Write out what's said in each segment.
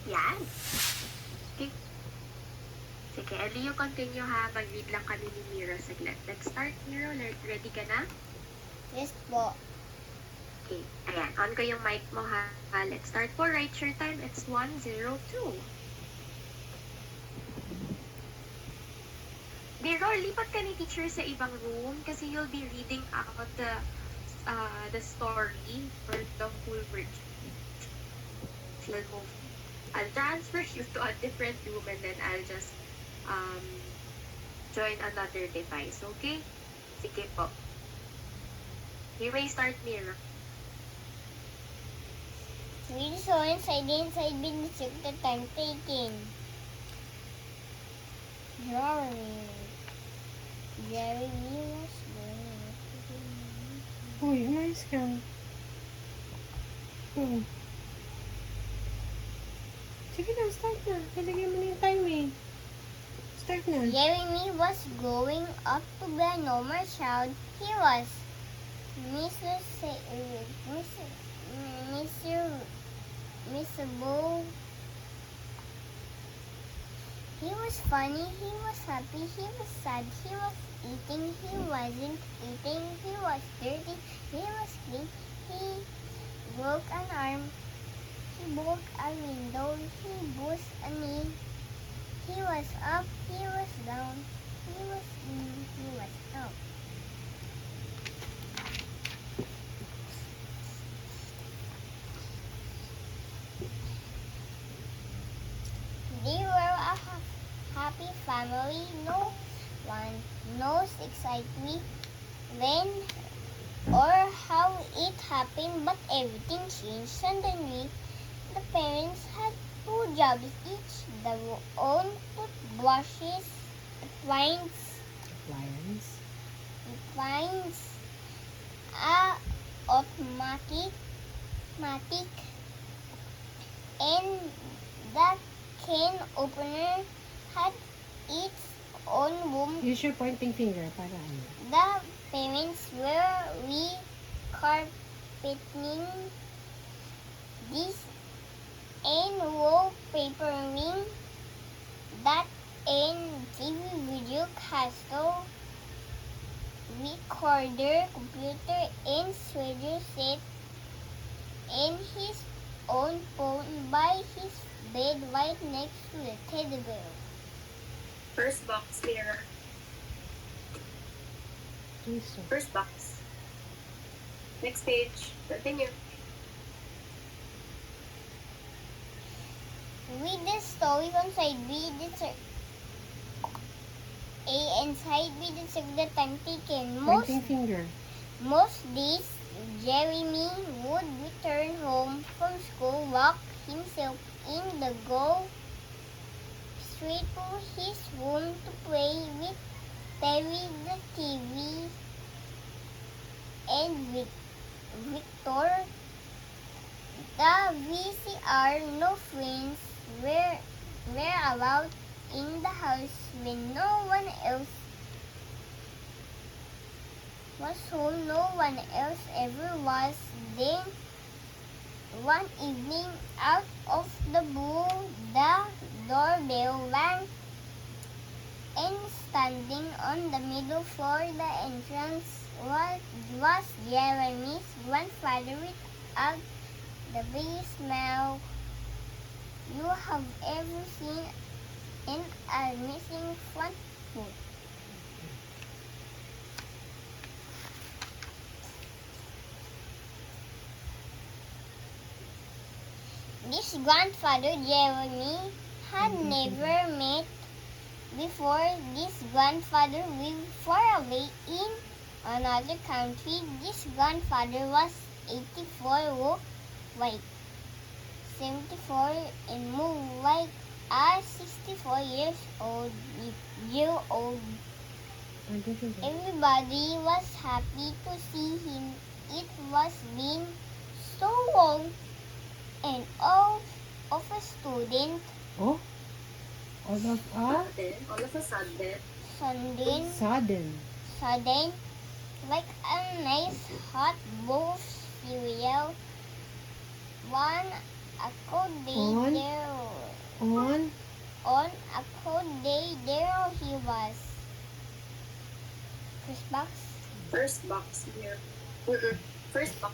Yan. Okay. Sige, and you continue ha. Mag-read lang kami ni Miro saglit. Let's start, Miro. Ready ka na? Yes po. Okay. Ayan. On ko yung mic mo ha. Let's start po. Right your time. It's 1:02. Miro, lipat ka ni teacher sa ibang room kasi you'll be reading out the story or the whole word. She'll move. I'll transfer you to a different room and then I'll just join another device, okay? Sige po. You may start, Miro. Read so inside bin check the time taken. Jeremy was Uy, umayos ka. Sige na, start na. Nalagyan mo na yung time eh. Start na. Jeremy was growing up to be a normal child. He was miserable. He was funny, he was happy, he was sad, he was eating, he wasn't eating, he was dirty, he was clean, he broke an arm, he broke a window, he bruised a knee, he was up, he was down, he was in, he was out. They were a happy family. No one knows exactly when or how it happened, but everything changed suddenly. The parents had two jobs each: their own toothbrushes, appliance, automatic, and the can opener had its own room. Use your pointing finger para ano. The parents were recarpeting this and wallpapering that and TV video castle, recorder, computer, and switcher set in his own phone by his bed right next to the teddy bear. First box, Miro. First box. Next page. Continue. Read the story on side B, A and side B, the time taken. Pointing finger. Most days, Jeremy would return home from school, lock himself in the go straight to his room to play with Terry, the TV, and Victor, the VCR. No friends were allowed in the house when no one else was home. No one else ever was. Then one evening, out of the blue, the doorbell rang, and standing on the middle floor, the entrance was Jeremy's grandfather without the biggest smile you have ever seen and a missing front foot. This grandfather Jeremy had never met before. This grandfather lived far away in another country. This grandfather was 84, looked like 74, and moved like a 64 years old. Everybody was happy to see him. It was been so long. And all of a student. Oh? All of a? All of a sudden. Sudden, like a nice hot bowl of cereal. One a cold day there was first box. First box here. First box.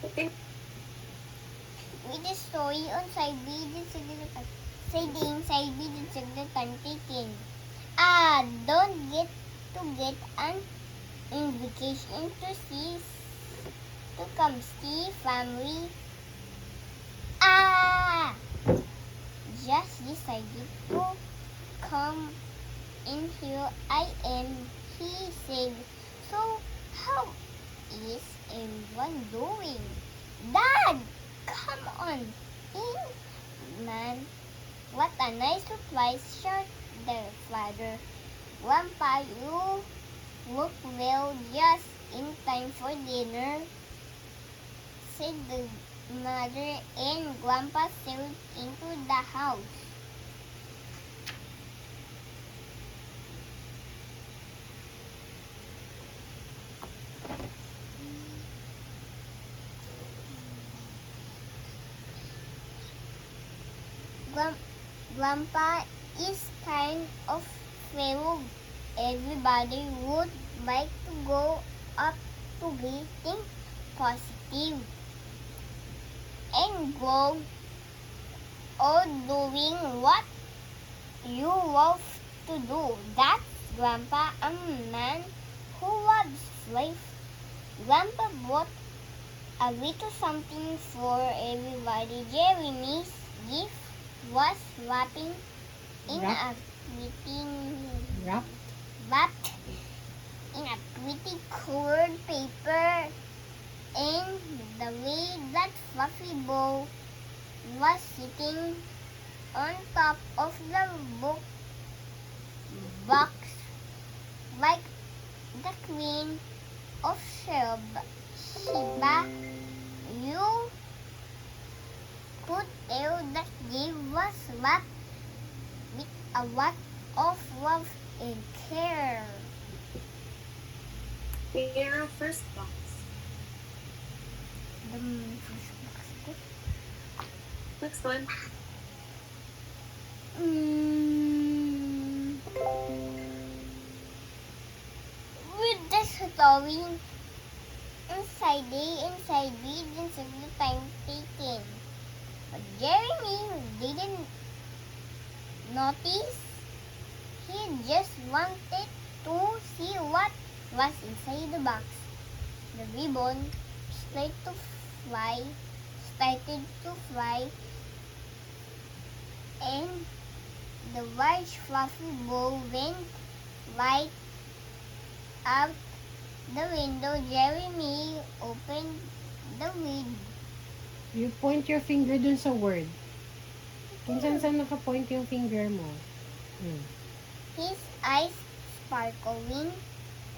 Okay. With the story on siding sagdatan taken. Don't get to get an invitation to come see family. Just decided to come in here I am, he said. So how is everyone doing? Dad, come on in, man. What a nice surprise, shouted their father. Grandpa, you look well just in time for dinner, said the mother, and Grandpa sailed into the house. Grandpa is kind of feral. Everybody would like to go up to greeting positive and go on doing what you love to do. That's Grandpa, a man who loves life. Grandpa bought a little something for everybody. Jeremy's gift was wrapped in a wrapped in a pretty colored paper, and the way that fluffy bow was sitting on top of the box like the Queen of Sheba, you could tell that they was wrapped with a lot of love and care. Here, first box. The first box. Next one. With the story inside reads of the time taken. But Jeremy didn't notice. He just wanted to see what was inside the box. The ribbon started to fly, and the large fluffy bow went right out the window. Jeremy opened the lid. You point your finger dun sa word. Kung saan nakapoint yung finger mo. His eyes sparkling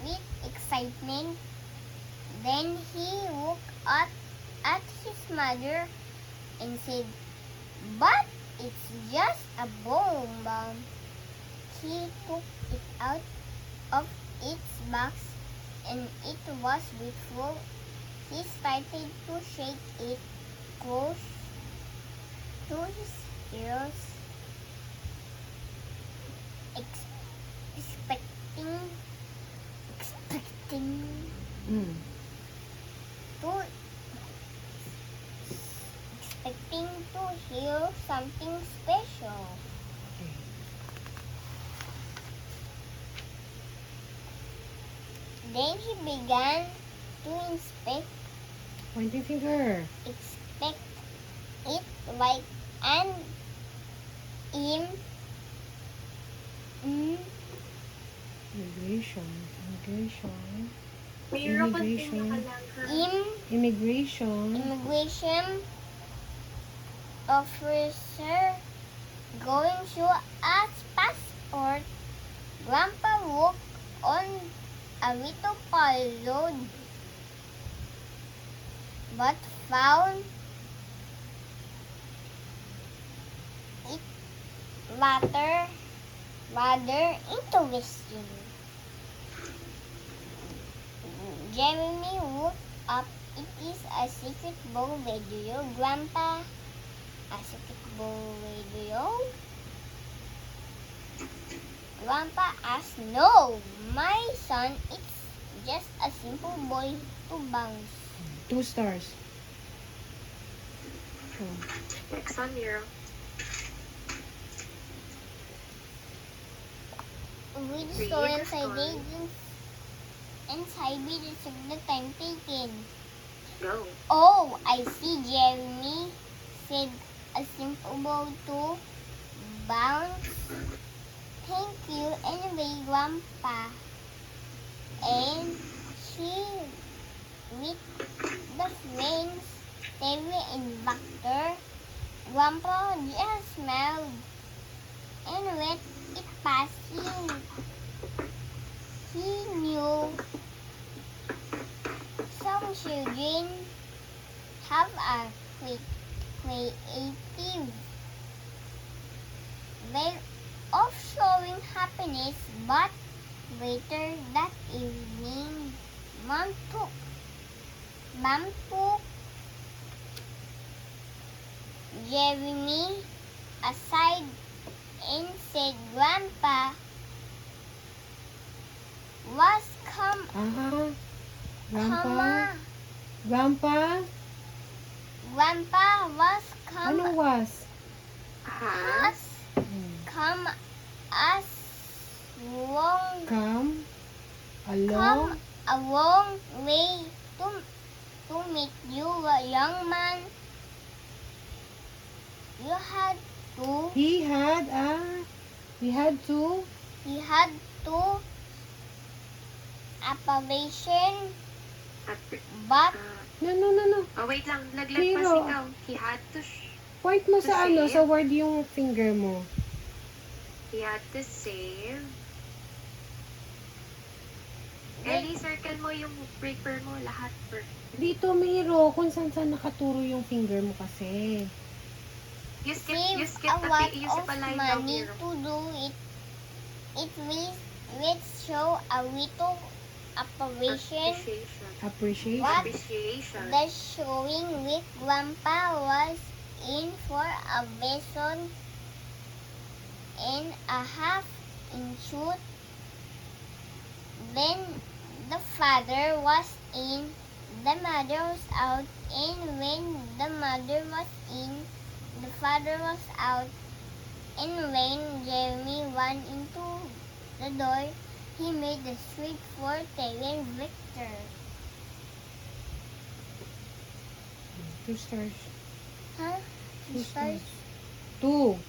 with excitement. Then he looked at his mother and said, "But it's just a bomb." He took it out of its box, and it was beautiful. He started to shake it close to his ears, expecting to hear something special. Okay. Then he began to Pointing finger. inspect it like an Immigration. Mayroon continue ka lang, ha? immigration officer going through a passport. Grandpa walked on a little puzzled, but found it rather interesting. Jeremy looked up. It is a secret bow radio, Grandpa. A secret bow radio? Grandpa asked, "No, my son, it's just a simple ball to bounce." 2 stars. Oh. Next one, Miro. Read the Read story the inside story. inside me took the time taken. Go. "Oh, I see, Jeremy," said a simple ball to bounce. "Thank you anyway, Grandpa." And she with the friends, Terry and Victor. Grandpa just smiled and let it pass him. He knew some children have a creative way of showing happiness, but later that evening, Mom took Jeremy aside and said, "Grandpa was Ah, Grandpa Grandpa, was ano was? Has. come as long Come come along. a long way to meet you, young man. You had to He had to operation, but no. Oh, wait lang. Laglag pa Hero. ikaw. He had to Point mo To sa ano, save? sa word yung finger mo. He had to save. Ellie, circle mo yung breaker mo. Lahat. Dito, Miro, kung saan nakaturo yung finger mo kasi. You save skip a lot you of skip a line daw, money Miro. to do it. It will show a little operation. Appreciation. What? Appreciation. The showing week, Grandpa was in for a lesson and a half in shoot. Then the father was in, the mother was out, and when the mother was in, the father was out. And when Jeremy ran into the door, he made a street for Terry and Victor. 2 stars. Huh? 2 Stars? stars. 2.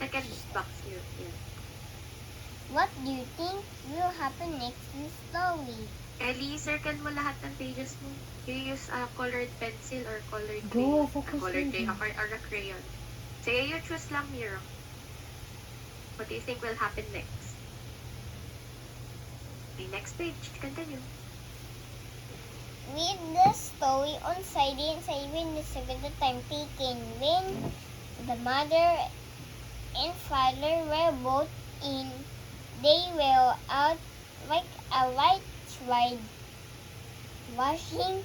Second box here. Yeah. What do you think will happen next in the story? Ellie, circle mo lahat ng pages mo. You use a colored pencil or colored Go, crayon. focus Colored lang. crayon or a crayon. Sige, you choose lang, Miro. What do you think will happen next? Okay, next page. Continue. Read the story on Friday and Simon the second time taken when the mother and father were both in. They were out like a white slide, washing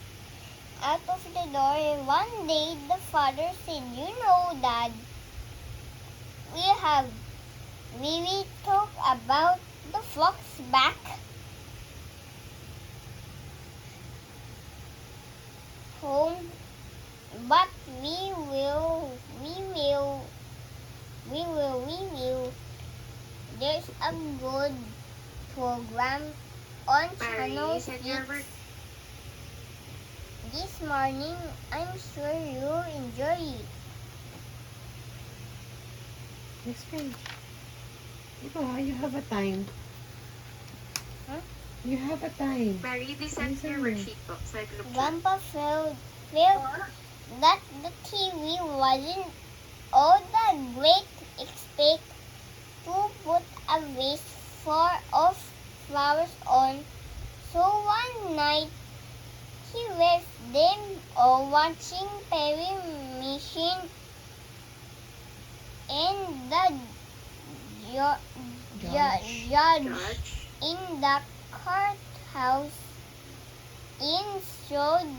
out of the door. One day the father said, "You know, Dad, we talk about the flocks back home, but we will. There's a good program on Channel Mary, send your 6 work. this morning. I'm sure you'll enjoy it." Next page. Diba, you have a time. Huh? You have a time. Mary, please send Listen your mo. worksheet po sa group chat. Grandpa felt that the TV wasn't all that great. Expect to put a vase of flowers on. So one night he left them all watching Perry Mission, and the judge Judge. in the courthouse strode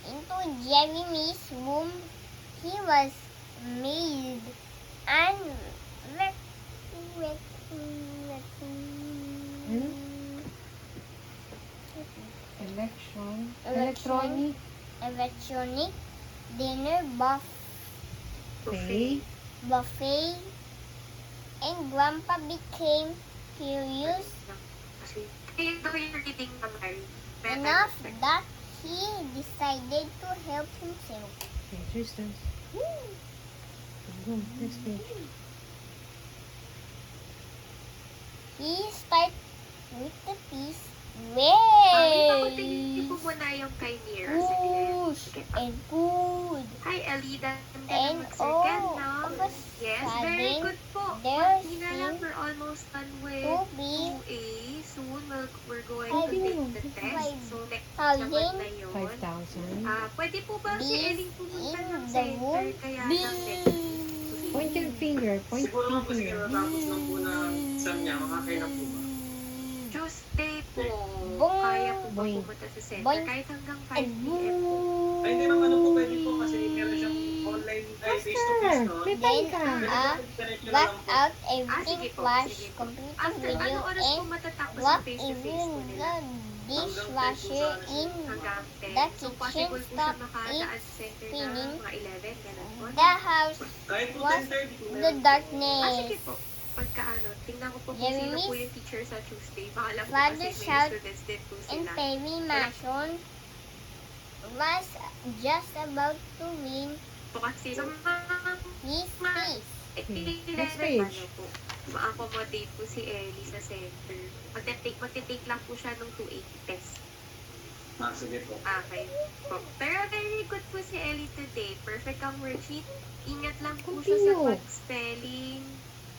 into Jeremy's room. He was amazed and Ano? Electronic. Electronic dinner Buffet. buffet, and Grandpa became curious Kasi, kaya daw yung reading na Mary. enough that he decided to help himself. Okay, Tristan. Go, next page. He started with the piece Pakutin niyo po well. muna yung kay Mira. Sige. Push and pull. Hi, Ellie. Dan ka And na mag-circle, all no? of a Yes, very sudden, good po. there Hindi na lang, we're almost done with to be 2A. Soon, we're going Five to take million. the test. So, next Thousand. naman na yun. 5,000. Pwede po ba si Bees Ellie pumunta in ng the center room. kaya lang next week? Point your finger. Point Siguro your po sige finger. natapos lang po na exam niya, makakailan po ba? Tuesday po, Boing. kaya po ba Boing. pumunta sa center? Boing. Kahit hanggang 5 And p.m. po. Ay, hindi naman ano po pwede po kasi meron siyang online, ay face-to-face, no? May time ka. Pwede po, diretso na Got lang po. out Sige everything po, flash, sige po. computer After, video, anong oras po and matatapos what ang face-to-face even po nila? the dishwasher in Hanggang 10. the So, kitchen possible po siya stopped makadaan it sa center na spinning. mga 11, ganun po. the house Kahit po was 10:30 po the meron po. darkness. Sige po. Pagka tingnan ko po kung Jeremy's sino po yung teacher sa Tuesday. Baka lang po father kasi may shout students din po And sila. Perry Mason was just about to win Po kasi sa mga his piece. Next page. Ano po, ma-accommodate po si Ellie sa center. Magte-take lang po siya ng 280 test. Sige po. Okay po. Pero very good po si Ellie today. Perfect ang worksheet. Ingat lang po siya sa Continue. pag-spelling.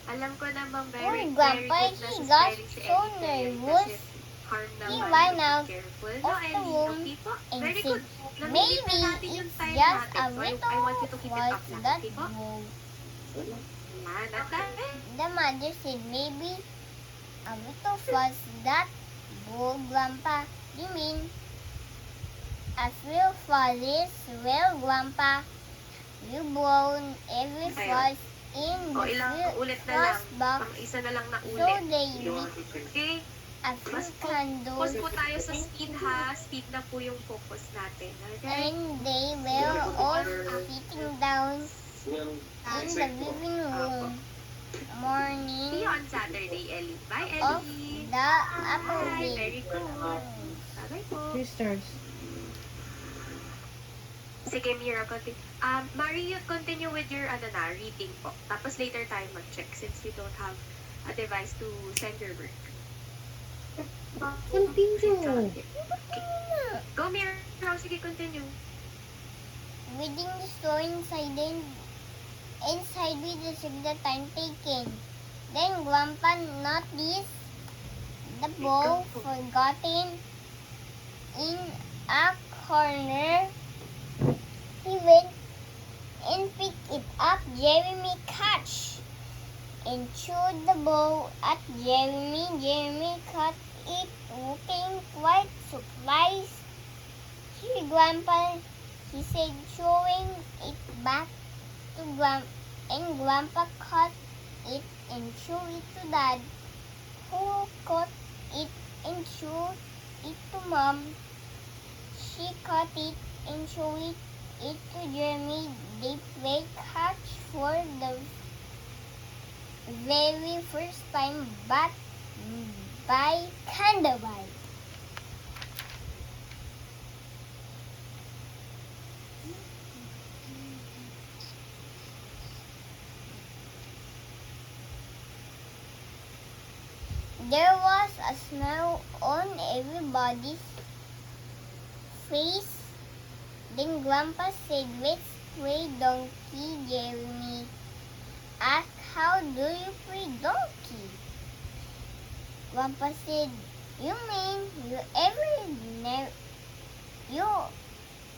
Alam ko namang Oh, very Grandpa, good na he sa got spelling si so Ellie today. nervous. Kasi harm He naman. ran out Careful. of No, the Ellie. room Okay po. and Very said, good. Namigit Maybe na natin yung it's time just natin. a So, little I want you to keep it up was lang. that Okay po? bow. Yan. At dahil. The mother said, maybe a little was that bow, Grandpa. You mean as real fuzzies? Well, Grandpa, you blown every Ayun. fuzz in O, the ilang ulit na fuzz lang. box Pang isa na lang na so ulit. they Yung read mga teacher. Okay? a few candles Focus po tayo sa speed ha. Speed na po yung focus natin. Okay? and they were all sitting down Yung in the living room. See Morning you on Saturday, Ellie. Bye, of Ellie. the apple Bye. tree. Very good. Bye-bye po. Sisters. Sige, Mira, continue. Mari, you continue with your reading po. Tapos later tayo mag-check since you don't have a device to send your work. Continue. Go, Mira. Sige, continue. Reading the story inside with the time taken. Then Grandpa noticed the bowl forgotten in a corner. He went and picked it up. Jeremy catch and chewed the bowl at Jeremy. Jeremy caught it, looking quite surprised. Here, Grandpa, he said, showing it back to Grandpa caught it and threw it to Dad, who caught it and threw it to Mom. She caught it and threw it to Jeremy. They played catch for the very first time, but by candlelight. There was a smile on everybody's face. Then Grandpa said, let's play donkey. Jeremy asked, how do you play donkey? Grandpa said, you mean you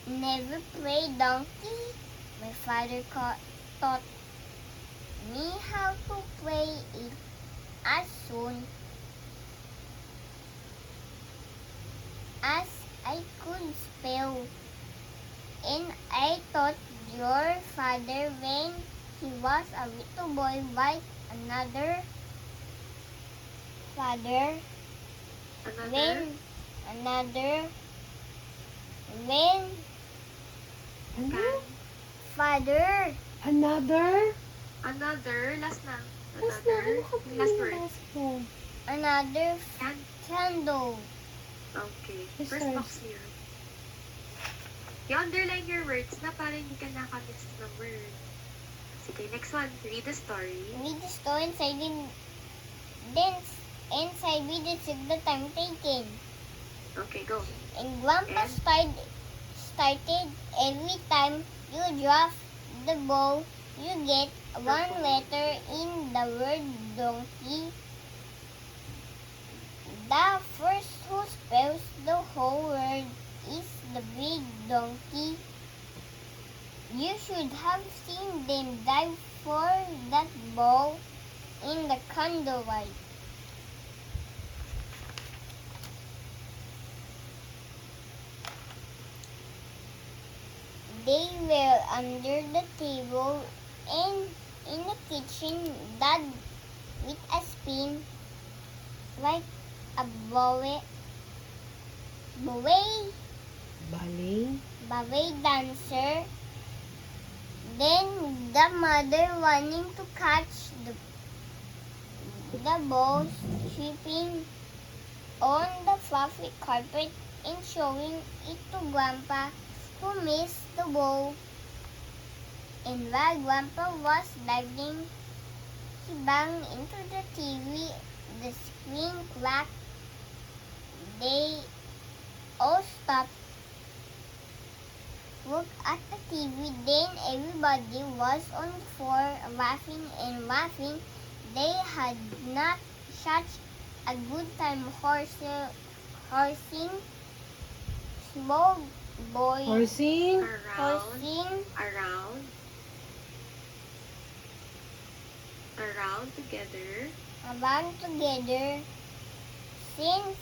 never play donkey? My father taught me how to play it as soon as I could spell. And I taught your father when he was a little boy by another Father, Another. when, another, when, Ano? Can. father, Another? Another. Last na. Last na, ano Another. ka pa Last word. nabasa ko? another Can. candle. Okay. Yes, First sir. box here. You-underline your words na para hindi ka nakamiss ng word. Sige, next one. Read the story. Read the story inside then inside we took the time taken. Okay, go. And Grandpa And? started every time you drop the ball, you get one letter in the word donkey. The first who spells the whole word is the big donkey. You should have seen them dive for that ball in the candlelight. They were under the table and in the kitchen, Dad with a spin like a ballet Ballet? dancer. Then the mother wanting to catch the ball sweeping on the fluffy carpet and showing it to Grandpa, who missed the ball. And while Grandpa was diving, he banged into the TV. The screen cracked. They all stopped, looked at the TV. Then everybody was on the floor laughing and laughing. They had not such a good time horsing small boy Horsing? Around. Around together. around together. Since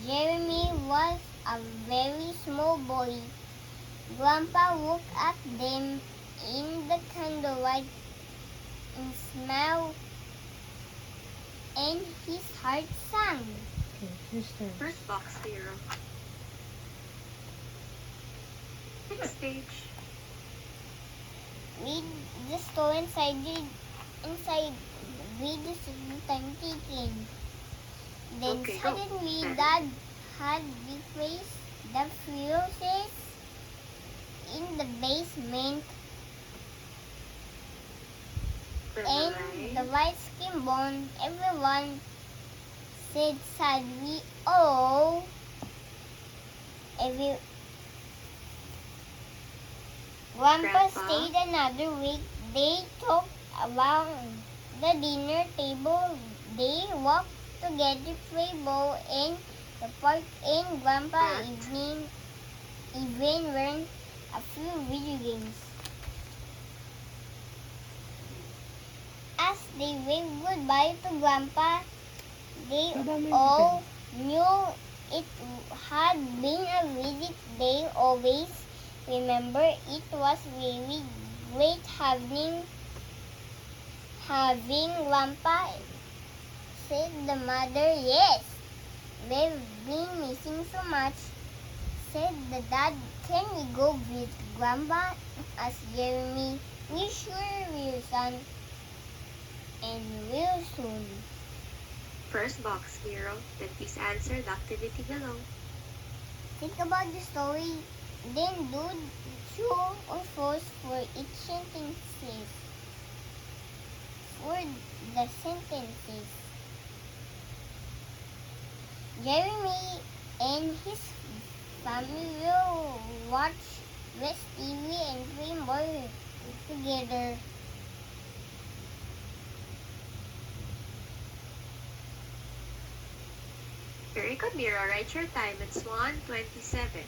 Jeremy was a very small boy, Grandpa looked at them in the candlelight and smiled, and his heart sang. Okay, who's turn? First box here. Next page. Read the story inside read the time taken. Then Okay, go. suddenly Dad had replaced the fuses in the basement and the lights came on. Everyone said sadly, "Oh!" Grandpa stayed another week. They talked around the dinner table. They walked together, play ball in the park, and Grandpa even learned a few video games. As they waved goodbye to Grandpa, they all knew it had been a visit they always remember. It was really great having Grandpa, said the mother. Yes, we've been missing so much, said the dad. Can we go visit Grandpa? Asked Jeremy. We sure will, son. And will soon. First box, hero. Then please answer the activity below. Think about the story, then do true or false for each sentences. For the sentences. Jeremy and his family will watch West TV and play more together. Very good, Mira. Write your time. It's 1:27.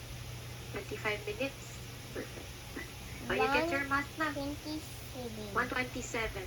25 minutes. Perfect. Oh, you get your math na. 27. 1:27.